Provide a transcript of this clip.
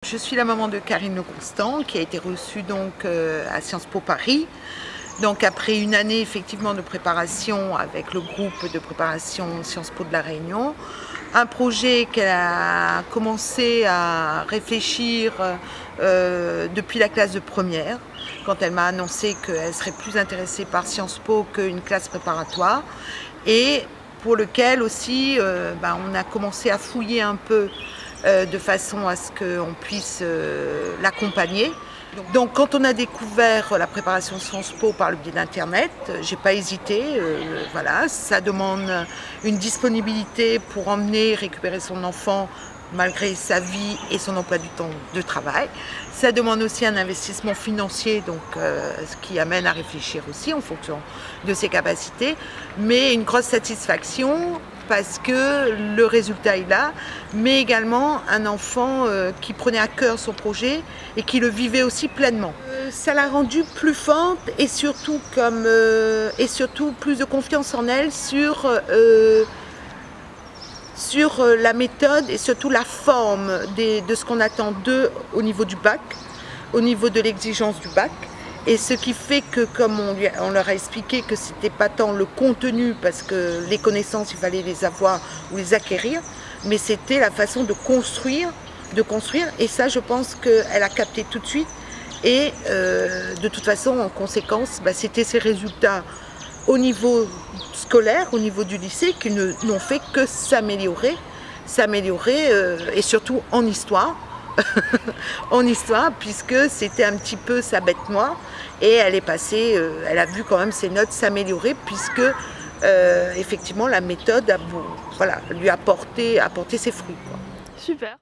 Je suis la maman de Karine Le Constant qui a été reçue donc à Sciences Po Paris. Donc après une année effectivement de préparation avec le groupe de préparation Sciences Po de la Réunion, un projet qu'elle a commencé à réfléchir depuis la classe de première, quand elle m'a annoncé qu'elle serait plus intéressée par Sciences Po qu'une classe préparatoire, et pour lequel aussi on a commencé à fouiller un peu de façon à ce qu'on puisse l'accompagner. Donc quand on a découvert la préparation Sciences Po par le biais d'Internet, j'ai pas hésité, voilà, ça demande une disponibilité pour emmener, récupérer son enfant malgré sa vie et son emploi du temps de travail. Ça demande aussi un investissement financier, donc ce qui amène à réfléchir aussi en fonction de ses capacités, mais une grosse satisfaction parce que le résultat est là, mais également un enfant qui prenait à cœur son projet et qui le vivait aussi pleinement. Ça l'a rendue plus forte et surtout plus de confiance en elle sur la méthode et surtout la forme de ce qu'on attend d'eux au niveau du bac, au niveau de l'exigence du bac. Et ce qui fait que, comme on leur a expliqué que ce n'était pas tant le contenu, parce que les connaissances, il fallait les avoir ou les acquérir, mais c'était la façon de construire. Et ça, je pense qu'elle a capté tout de suite. Et de toute façon, en conséquence, c'était ces résultats au niveau scolaire, au niveau du lycée, qui n'ont fait que s'améliorer, et surtout en histoire. En histoire, puisque c'était un petit peu sa bête noire, et elle est passée, elle a vu quand même ses notes s'améliorer, puisque effectivement la méthode a, lui a apporté ses fruits, quoi. Super.